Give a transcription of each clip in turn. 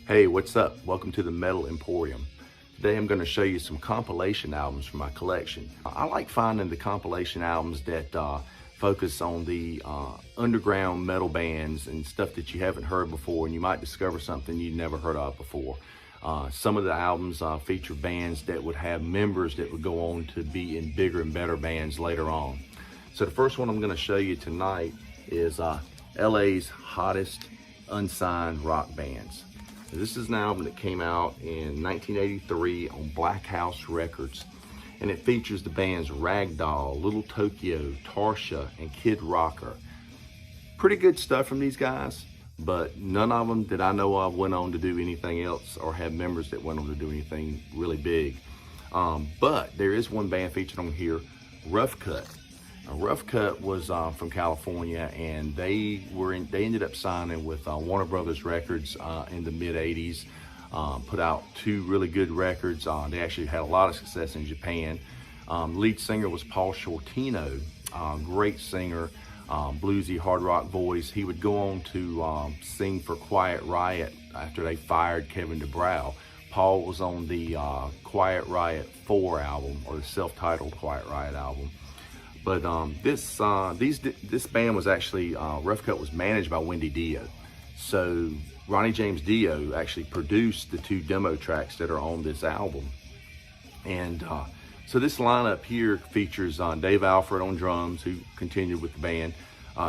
Hey, what's up? Welcome to the Metal Emporium. Today I'm going to show you some compilation albums from my collection. I like finding the compilation albums that focus on the underground metal bands and stuff that you haven't heard before, and you might discover something you'd never heard of before. Some of the albums feature bands that would have members that would go on to be in bigger and better bands later on. So the first one I'm going to show you tonight is LA's hottest unsigned rock bands. This is an album that came out in 1983 on Black House Records, and it features the bands Ragdoll, Little Tokyo, Tarsha, and Kid Rocker. Pretty good stuff from these guys, but none of them that I know of went on to do anything else or have members that went on to do anything really big. But there is one band featured on here, Rough Cut. Rough Cut was from California, and they ended up signing with Warner Brothers Records in the mid '80s. Put out two really good records. They actually had a lot of success in Japan. Lead singer was Paul Shortino, great singer, bluesy hard rock voice. He would go on to sing for Quiet Riot after they fired Kevin DuBrow. Paul was on the Quiet Riot 4 album, or the self-titled Quiet Riot album. But this band was actually, Rough Cut was managed by Wendy Dio. So Ronnie James Dio actually produced the two demo tracks that are on this album. And so this lineup here features Dave Alford on drums, who continued with the band,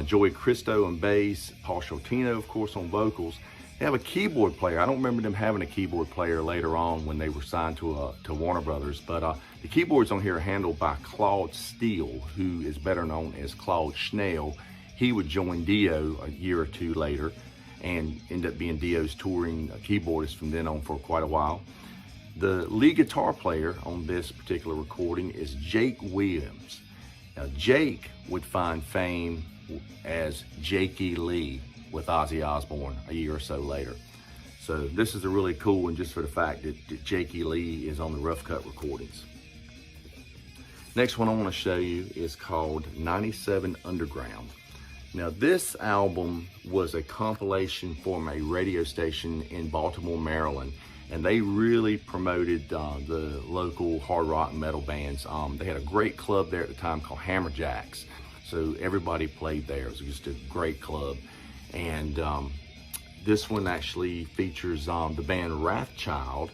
Joey Christo on bass, Paul Shortino, of course, on vocals. They have a keyboard player. I don't remember them having a keyboard player later on when they were signed to Warner Brothers, but the keyboards on here are handled by Claude Steele, who is better known as Claude Schnell. He would join Dio a year or two later and end up being Dio's touring keyboardist from then on for quite a while. The lead guitar player on this particular recording is Jake Williams. Now, Jake would find fame as Jakey Lee with Ozzy Osbourne a year or so later. So this is a really cool one just for the fact that Jakey Lee is on the Rough Cut recordings. Next one I want to show you is called 97 Underground. Now this album was a compilation from a radio station in Baltimore, Maryland, and they really promoted the local hard rock metal bands. They had a great club there at the time called Hammerjacks, so everybody played there. It was just a great club. And this one actually features the band Wrathchild,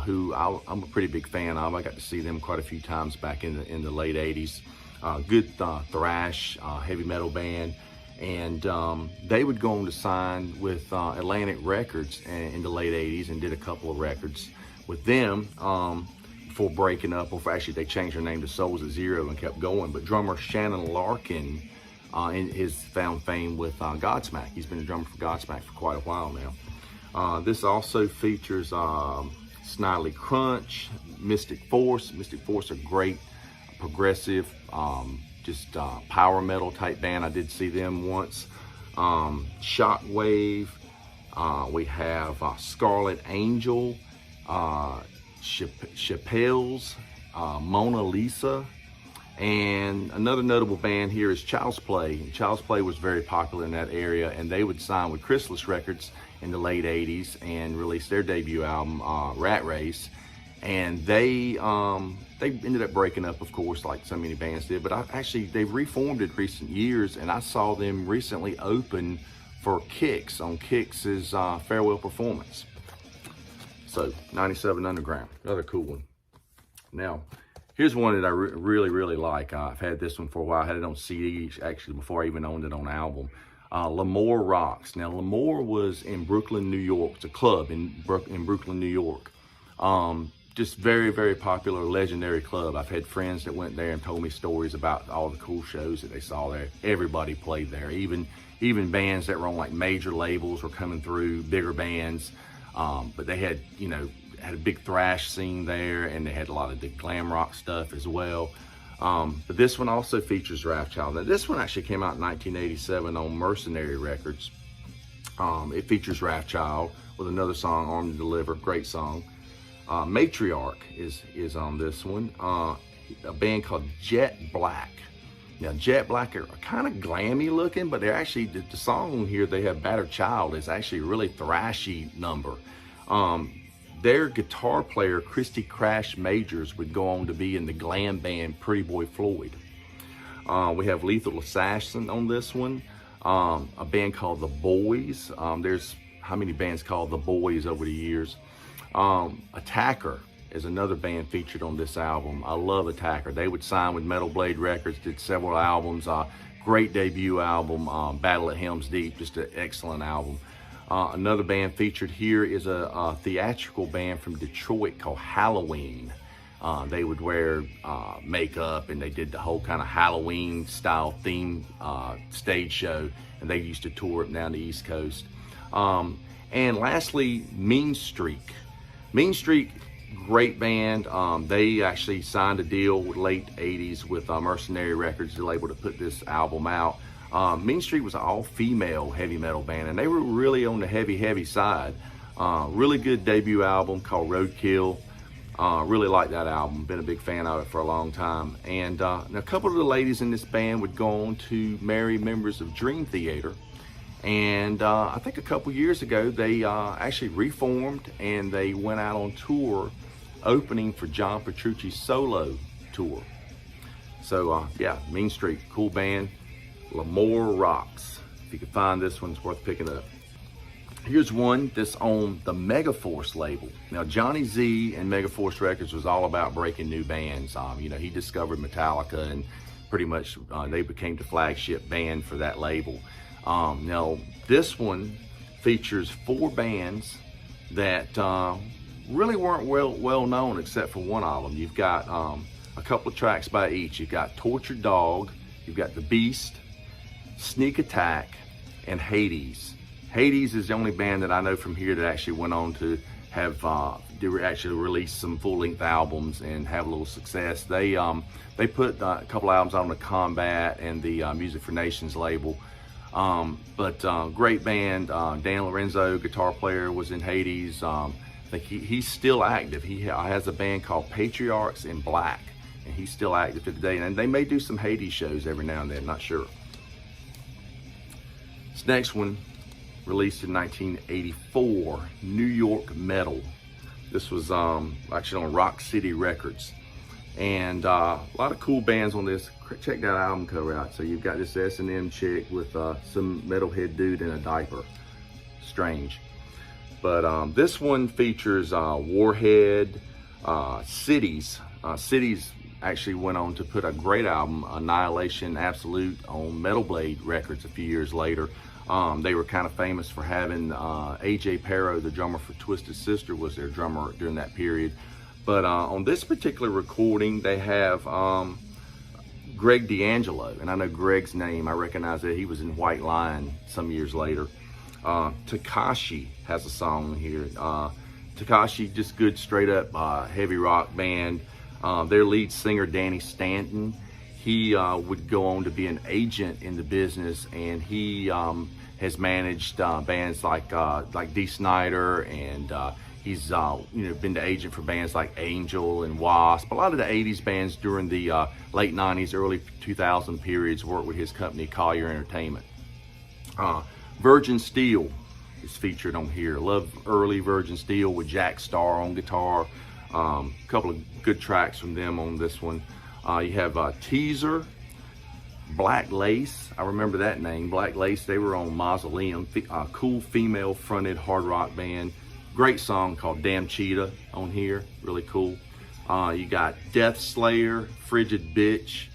who I'm a pretty big fan of. I got to see them quite a few times back in the late 80s. Good thrash, heavy metal band. And they would go on to sign with Atlantic Records in the late 80s and did a couple of records with them before breaking up. Or actually, they changed their name to Souls at Zero and kept going. But drummer Shannon Larkin has found fame with Godsmack. He's been a drummer for Godsmack for quite a while now. This also features Snidely Crunch, Mystic Force. Mystic Force, a great progressive, just power metal type band. I did see them once. Shockwave. We have Scarlet Angel, Chappelle's, Mona Lisa. And another notable band here is Child's Play. Child's Play was very popular in that area, and they would sign with Chrysalis Records in the late 80s and release their debut album, Rat Race. And they ended up breaking up, of course, like so many bands did. But they've reformed in recent years, and I saw them recently open for Kix on Kix's farewell performance. So 97 Underground, another cool one. Now, here's one that I really like. I've had this one for a while. I had it on CD actually before I even owned it on album. L'Amour Rocks. Now, L'Amour was in Brooklyn, New York. It's a club in Brooklyn, New York. Just very popular, legendary club. I've had friends that went there and told me stories about all the cool shows that they saw there. Everybody played there. Even bands that were on like major labels were coming through, bigger bands. But they had, had a big thrash scene there, and they had a lot of the glam rock stuff as well. But this one also features Wrathchild. Now this one actually came out in 1987 on Mercenary Records. It features Wrathchild with another song, Armed to Deliver, great song. Matriarch is on this one. A band called Jet Black. Now, Jet Black are kind of glammy looking, but they're actually, the song here, they have Battered Child, is actually a really thrashy number. Their guitar player, Christy Crash Majors, would go on to be in the glam band Pretty Boy Floyd. We have Lethal Assassin on this one, a band called The Boys. There's how many bands called The Boys over the years. Attacker is another band featured on this album. I love Attacker. They would sign with Metal Blade Records, did several albums. Great debut album, Battle at Helm's Deep, just an excellent album. Another band featured here is a theatrical band from Detroit called Halloween. They would wear makeup, and they did the whole kind of Halloween style theme stage show, and they used to tour up down the East Coast. And lastly, Mean Streak. Mean Streak, great band. They actually signed a deal with late 80s with Mercenary Records, the label, to put this album out. Mean Streak was an all-female heavy metal band, and they were really on the heavy side. Really good debut album called Roadkill. Really like that album. Been a big fan of it for a long time. And a couple of the ladies in this band would go on to marry members of Dream Theater. And I think a couple years ago, they actually reformed, and they went out on tour opening for John Petrucci's solo tour. So yeah, Mean Streak, cool band. L'Amour Rocks. If you can find this one, it's worth picking up. Here's one that's on the Megaforce label. Now, Johnny Z and Megaforce Records was all about breaking new bands. You know, he discovered Metallica, and pretty much they became the flagship band for that label. Now, this one features 4 bands that really weren't well known except for one of them. You've got a couple of tracks by each. You've got Tortured Dog, you've got The Beast, Sneak Attack, and Hades. Hades is the only band that I know from here that actually went on to have actually release some full-length albums and have a little success. They put a couple albums on the Combat and the Music for Nations label. Great band. Dan Lorenzo, guitar player, was in Hades. I think he's still active. He has a band called Patriarchs in Black, and he's still active today. And they may do some Hades shows every now and then, not sure. This next one, released in 1984, New York Metal. This was actually on Rock City Records. And a lot of cool bands on this. Check that album cover out. So you've got this S&M chick with some metalhead dude in a diaper. Strange. But this one features Warhead, Cities. Cities actually went on to put a great album, Annihilation Absolute, on Metal Blade Records a few years later. They were kind of famous for having AJ Pero, the drummer for Twisted Sister, was their drummer during that period. But on this particular recording, they have Greg D'Angelo, and I know Greg's name, I recognize that. He was in White Lion some years later. Takashi has a song here. Takashi, just good straight up heavy rock band. Their lead singer, Danny Stanton, he would go on to be an agent in the business, and he has managed bands like Dee Snider, and he's been the agent for bands like Angel and Wasp. A lot of the 80s bands during the late 90s, early 2000 periods worked with his company, Collier Entertainment. Virgin Steel is featured on here. Love early Virgin Steel with Jack Starr on guitar. A couple of good tracks from them on this one. You have Teaser, Black Lace. I remember that name, Black Lace. They were on Mausoleum. Cool female fronted hard rock band. Great song called Damn Cheetah on here, really cool. You got Death Slayer, Frigid Bitch,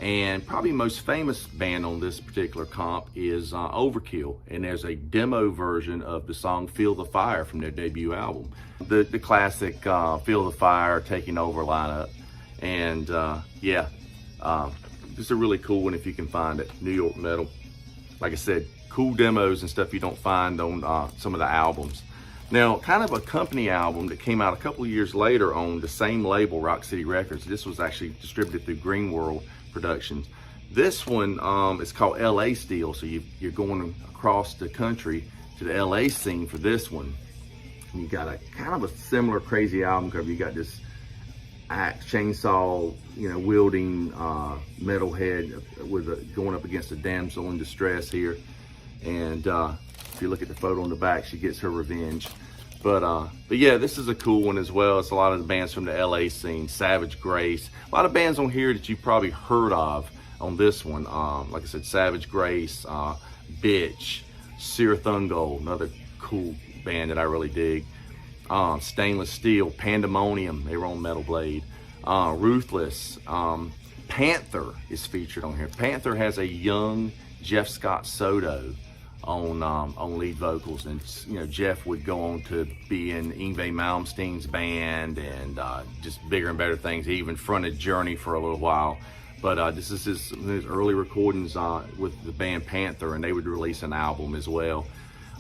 and probably most famous band on this particular comp is Overkill, and there's a demo version of the song Feel the Fire from their debut album. The classic Feel the Fire, Taking Over lineup, and just a really cool one if you can find it, New York Metal. Like I said, cool demos and stuff you don't find on some of the albums. Now, kind of a company album that came out a couple of years later on the same label, Rock City Records. This was actually distributed through Green World Productions. This one is called LA Steel, so you're going across the country to the LA scene for this one. And you got a kind of a similar crazy album cover. You got this axe chainsaw, wielding metalhead with going up against a damsel in distress here. And if you look at the photo on the back, she gets her revenge. But yeah, this is a cool one as well. It's a lot of the bands from the LA scene. Savage Grace, a lot of bands on here that you've probably heard of on this one. Like I said, Savage Grace, Bitch, Sear Thungold, another cool band that I really dig. Stainless Steel, Pandemonium, they were on Metal Blade. Ruthless, Panther is featured on here. Panther has a young Jeff Scott Soto on lead vocals, and you know, Jeff would go on to be in Yngwie Malmsteen's band and just bigger and better things. He even fronted Journey for a little while, but this is his early recordings with the band Panther, and they would release an album as well.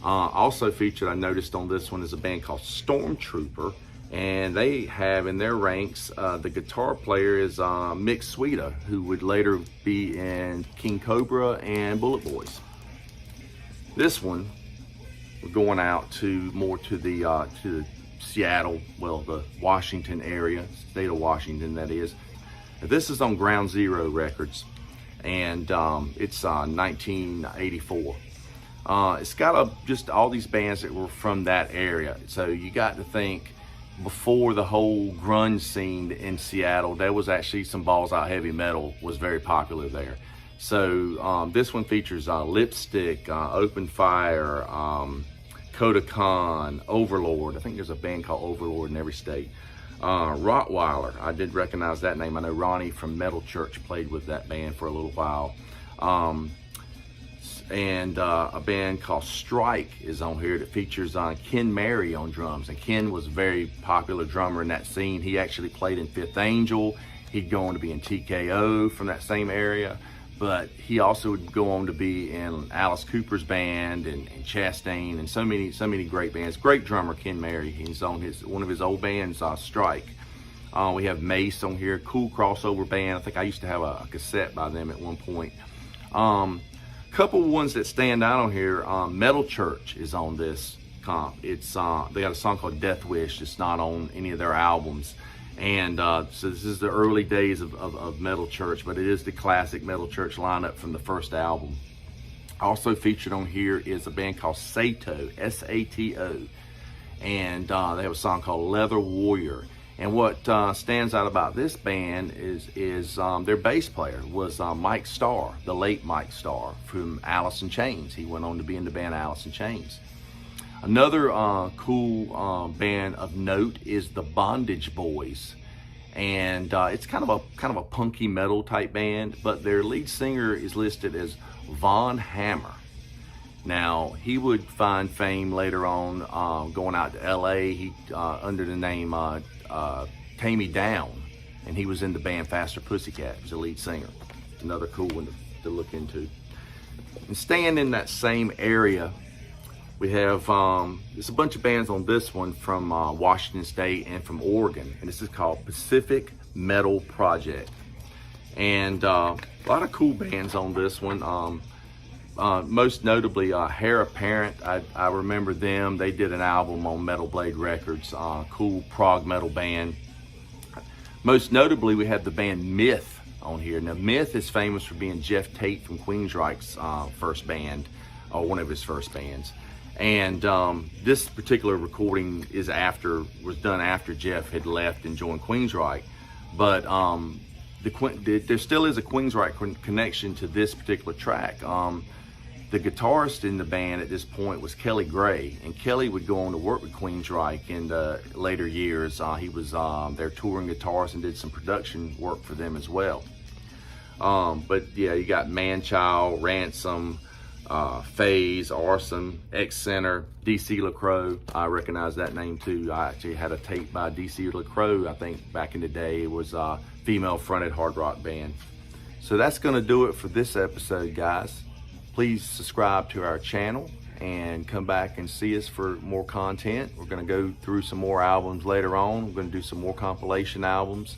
Also featured, I noticed on this one, is a band called Stormtrooper, and they have in their ranks the guitar player is Mick Sweeta, who would later be in King Cobra and Bullet Boys. This one, we're going out to the Seattle, well, the Washington area, state of Washington, that is. This is on Ground Zero Records, and it's 1984. It's got just all these bands that were from that area. So you got to think, before the whole grunge scene in Seattle, there was actually some balls out heavy metal was very popular there. So this one features Lipstick, Open Fire, Kodakan, Overlord. I think there's a band called Overlord in every state. Rottweiler, I did recognize that name. I know Ronnie from Metal Church played with that band for a little while. And a band called Strike is on here that features Ken Mary on drums. And Ken was a very popular drummer in that scene. He actually played in Fifth Angel. He'd go on to be in TKO from that same area. But he also would go on to be in Alice Cooper's band and Chastain and so many great bands. Great drummer, Ken Mary. He's on one of his old bands, Strike. We have Mace on here, cool crossover band. I think I used to have a cassette by them at one point. Couple ones that stand out on here. Metal Church is on this comp. It's they got a song called Death Wish. It's not on any of their albums. And so this is the early days of Metal Church, but it is the classic Metal Church lineup from the first album. Also featured on here is a band called Sato, S-A-T-O, and they have a song called Leather Warrior. And what stands out about this band is their bass player was Mike Starr, the late Mike Starr from Alice in Chains. He went on to be in the band Alice in Chains. Another cool band of note is the Bondage Boys, and it's kind of a punky metal type band, but their lead singer is listed as Von Hammer. Now, he would find fame later on going out to LA. He under the name Tammy Down, and he was in the band Faster Pussycat as a lead singer. Another cool one to look into. And staying in that same area, we have there's a bunch of bands on this one from Washington State and from Oregon, and this is called Pacific Metal Project. And a lot of cool bands on this one. Most notably Hair Apparent. I remember them. They did an album on Metal Blade Records. Cool prog metal band. Most notably, we have the band Myth on here. Now, Myth is famous for being Jeff Tate from Queensryche's first band, or one of his first bands. And this particular recording was done after Jeff had left and joined Queensryche. But there still is a Queensryche connection to this particular track. The guitarist in the band at this point was Kelly Gray, and Kelly would go on to work with Queensryche in the later years. He was their touring guitarist and did some production work for them as well. But yeah, you got Manchild, Ransom, Phase, Arson, X-Center, DC LaCroix. I recognize that name too. I actually had a tape by DC LaCroix, I think back in the day. It was a female-fronted hard rock band. So that's gonna do it for this episode, guys. Please subscribe to our channel and come back and see us for more content. We're gonna go through some more albums later on. We're gonna do some more compilation albums.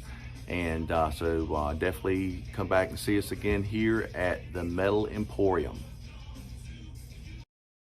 And so definitely come back and see us again here at the Metal Emporium.